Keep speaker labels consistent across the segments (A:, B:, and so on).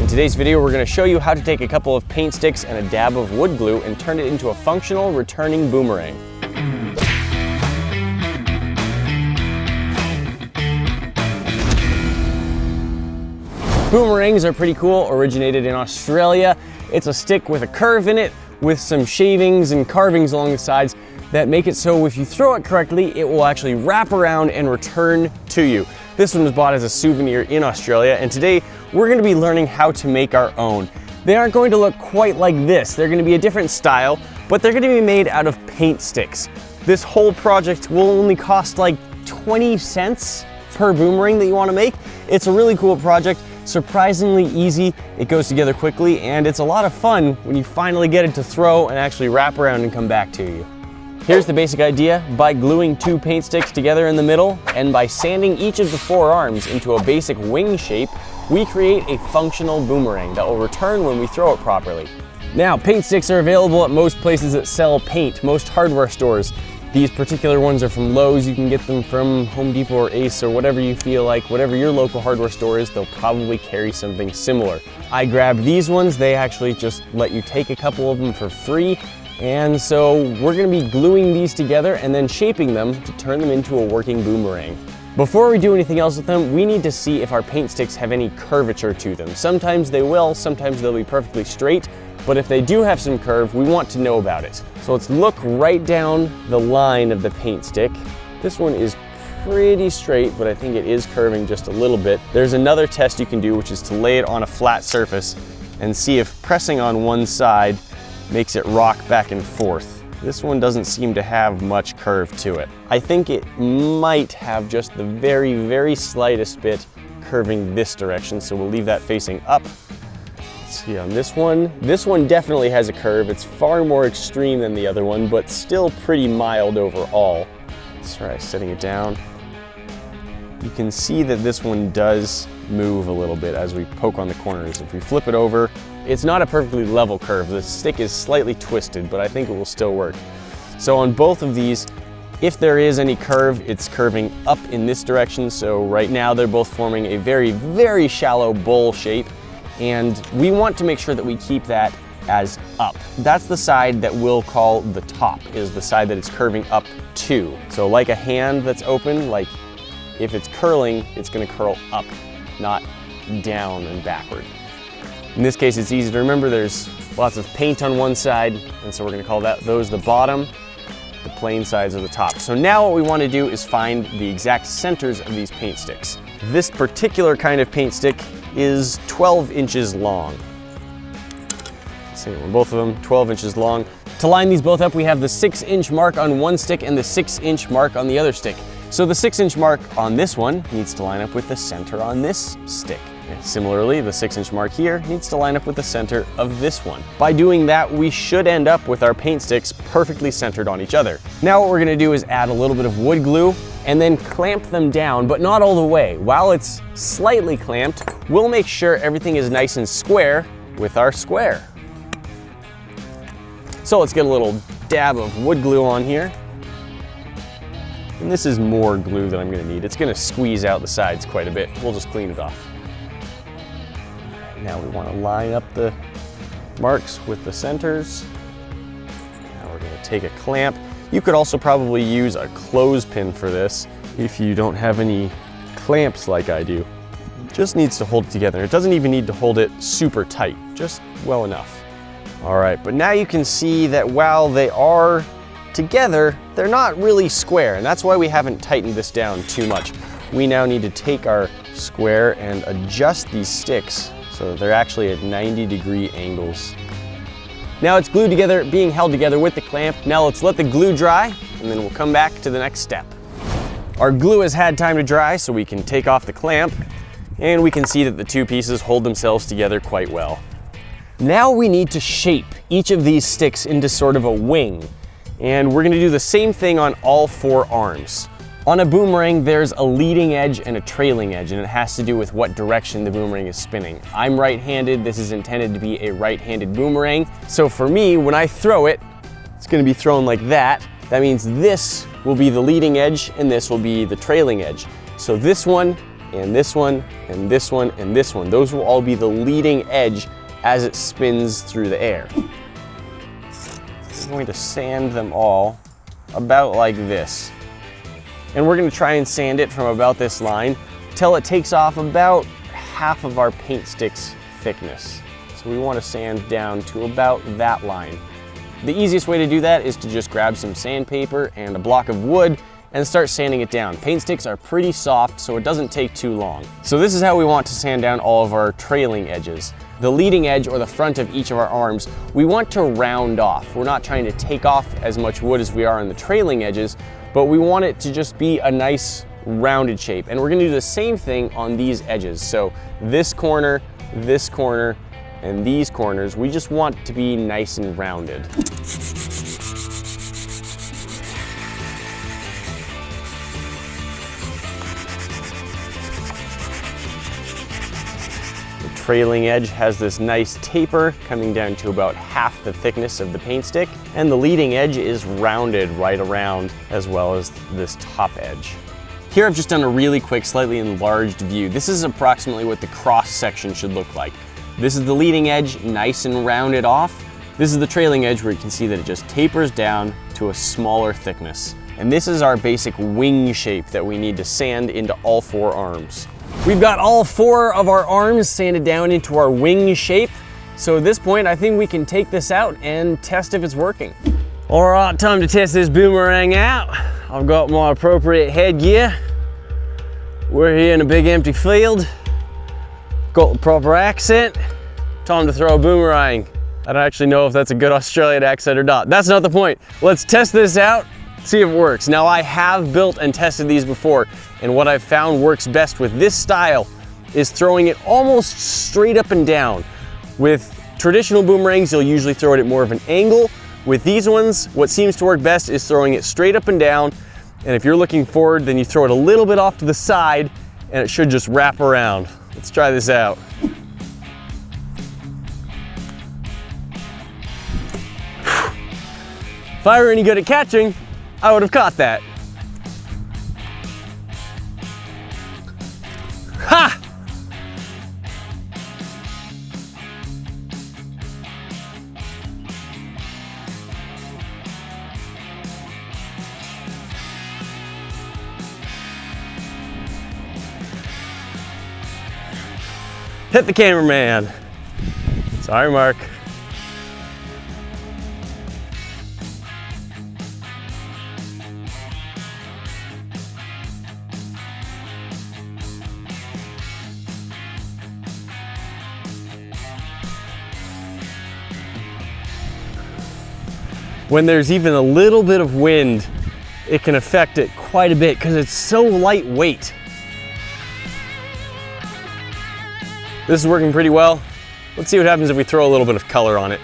A: today's video, we're going to show you how to take a couple of paint sticks and a dab of wood glue and turn it into a functional returning boomerang. Boomerangs are pretty cool, originated in Australia. It's a stick with a curve in it with some shavings and carvings along the sides that make it so if you throw it correctly, it will actually wrap around and return to you. This one was bought as a souvenir in Australia, and today we're going to be learning how to make our own. They aren't going to look quite like this. They're going to be a different style, but they're going to be made out of paint sticks. This whole project will only cost like 20 cents per boomerang that you want to make. It's a really cool project, surprisingly easy, it goes together quickly, and it's a lot of fun when you finally get it to throw and actually wrap around and come back to you. Here's the basic idea. By gluing two paint sticks together in the middle and by sanding each of the four arms into a basic wing shape, we create a functional boomerang that will return when we throw it properly. Now, paint sticks are available at most places that sell paint, most hardware stores. These particular ones are from Lowe's. You can get them from Home Depot or Ace or whatever you feel like. Whatever your local hardware store is, they'll probably carry something similar. I grabbed these ones. They actually just let you take a couple of them for free. And so we're going to be gluing these together and then shaping them to turn them into a working boomerang. Before we do anything else with them, we need to see if our paint sticks have any curvature to them. Sometimes they will, sometimes they'll be perfectly straight, but if they do have some curve, we want to know about it. So let's look right down the line of the paint stick. This one is pretty straight, but I think it is curving just a little bit. There's another test you can do, which is to lay it on a flat surface and see if pressing on one side makes it rock back and forth. This one doesn't seem to have much curve to it. I think it might have just the very, very slightest bit curving this direction, so we'll leave that facing up. Let's see on this one definitely has a curve. It's far more extreme than the other one, but still pretty mild overall. Let's try setting it down. You can see that this one does move a little bit as we poke on the corners. If we flip it over, it's not a perfectly level curve. The stick is slightly twisted, but I think it will still work. So on both of these, if there is any curve, it's curving up in this direction. So right now they're both forming a very, very shallow bowl shape. And we want to make sure that we keep that as up. That's the side that we'll call the top, is the side that it's curving up to. So like a hand that's open, like if it's curling, it's gonna curl up, not down and backward. In this case, it's easy to remember. There's lots of paint on one side, and so we're going to call those the bottom, the plain sides are the top. So now what we want to do is find the exact centers of these paint sticks. This particular kind of paint stick is 12 inches long. Same on both of them, 12 inches long. To line these both up, we have the 6-inch mark on one stick and the 6-inch mark on the other stick. So the 6-inch mark on this one needs to line up with the center on this stick. Similarly, the 6-inch mark here needs to line up with the center of this one. By doing that, we should end up with our paint sticks perfectly centered on each other. Now what we're going to do is add a little bit of wood glue and then clamp them down, but not all the way. While it's slightly clamped, we'll make sure everything is nice and square with our square. So let's get a little dab of wood glue on here. And this is more glue than I'm going to need. It's going to squeeze out the sides quite a bit. We'll just clean it off. Now we want to line up the marks with the centers. Now we're going to take a clamp. You could also probably use a clothespin for this if you don't have any clamps like I do. It just needs to hold it together. It doesn't even need to hold it super tight, just well enough. All right, but now you can see that while they are together, they're not really square, and that's why we haven't tightened this down too much. We now need to take our square and adjust these sticks so they're actually at 90-degree angles. Now it's glued together, being held together with the clamp. Now let's let the glue dry, and then we'll come back to the next step. Our glue has had time to dry, so we can take off the clamp, and we can see that the two pieces hold themselves together quite well. Now we need to shape each of these sticks into sort of a wing, and we're gonna do the same thing on all four arms. On a boomerang, there's a leading edge and a trailing edge, and it has to do with what direction the boomerang is spinning. I'm right-handed. This is intended to be a right-handed boomerang. So for me, when I throw it, it's gonna be thrown like that. That means this will be the leading edge and this will be the trailing edge. So this one and this one, and this one, and this one. Those will all be the leading edge as it spins through the air. We're going to sand them all about like this. And we're going to try and sand it from about this line till it takes off about half of our paint stick's thickness. So we want to sand down to about that line. The easiest way to do that is to just grab some sandpaper and a block of wood and start sanding it down. Paint sticks are pretty soft, so it doesn't take too long. So this is how we want to sand down all of our trailing edges. The leading edge, or the front of each of our arms, we want to round off. We're not trying to take off as much wood as we are on the trailing edges, but we want it to just be a nice rounded shape. And we're gonna do the same thing on these edges. So this corner, and these corners, we just want to be nice and rounded. The trailing edge has this nice taper coming down to about half the thickness of the paint stick, and the leading edge is rounded right around, as well as this top edge. Here I've just done a really quick, slightly enlarged view. This is approximately what the cross section should look like. This is the leading edge, nice and rounded off. This is the trailing edge where you can see that it just tapers down to a smaller thickness. And this is our basic wing shape that we need to sand into all 4 arms. We've got all 4 of our arms sanded down into our wing shape. So at this point, I think we can take this out and test if it's working. All right, time to test this boomerang out. I've got my appropriate headgear. We're here in a big empty field. Got the proper accent. Time to throw a boomerang. I don't actually know if that's a good Australian accent or not. That's not the point. Let's test this out, see if it works. Now, I have built and tested these before, and what I've found works best with this style is throwing it almost straight up and down. With traditional boomerangs, you'll usually throw it at more of an angle. With these ones, what seems to work best is throwing it straight up and down, and if you're looking forward, then you throw it a little bit off to the side, and it should just wrap around. Let's try this out. If I were any good at catching, I would have caught that. Ha! Hit the cameraman. Sorry, Mark. When there's even a little bit of wind, it can affect it quite a bit because it's so lightweight. This is working pretty well. Let's see what happens if we throw a little bit of color on it.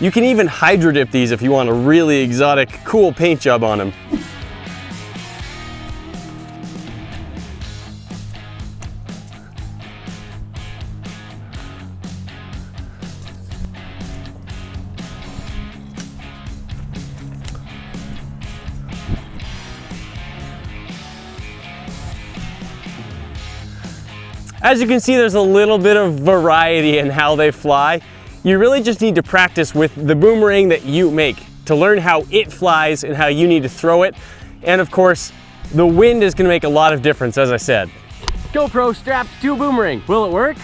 A: You can even hydro dip these if you want a really exotic, cool paint job on them. As you can see, there's a little bit of variety in how they fly. You really just need to practice with the boomerang that you make to learn how it flies and how you need to throw it. And of course, the wind is going to make a lot of difference, as I said. GoPro strapped to a boomerang. Will it work?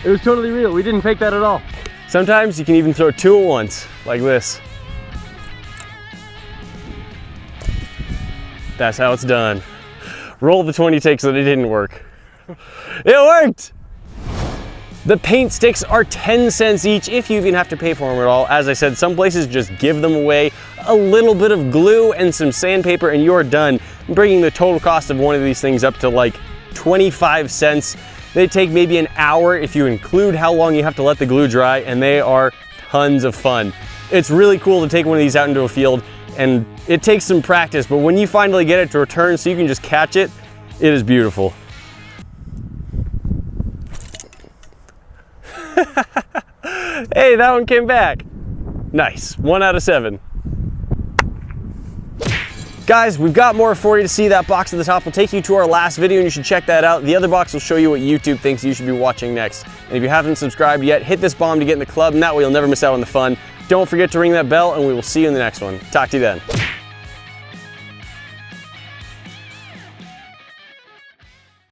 A: It was totally real. We didn't fake that at all. Sometimes you can even throw 2 at once, like this. That's how it's done. Roll the 20 takes that it didn't work. It worked! The paint sticks are 10 cents each if you even have to pay for them at all. As I said, some places just give them away. A little bit of glue and some sandpaper and you're done, bringing the total cost of one of these things up to like 25 cents. They take maybe an hour if you include how long you have to let the glue dry, and they are tons of fun. It's really cool to take one of these out into a field, and it takes some practice, but when you finally get it to return so you can just catch it, it is beautiful. Hey, that one came back. Nice, 1 out of 7. Guys, we've got more for you to see. That box at the top will take you to our last video and you should check that out. The other box will show you what YouTube thinks you should be watching next. And if you haven't subscribed yet, hit this bomb to get in the club, and that way you'll never miss out on the fun. Don't forget to ring that bell, and we will see you in the next one. Talk to you then.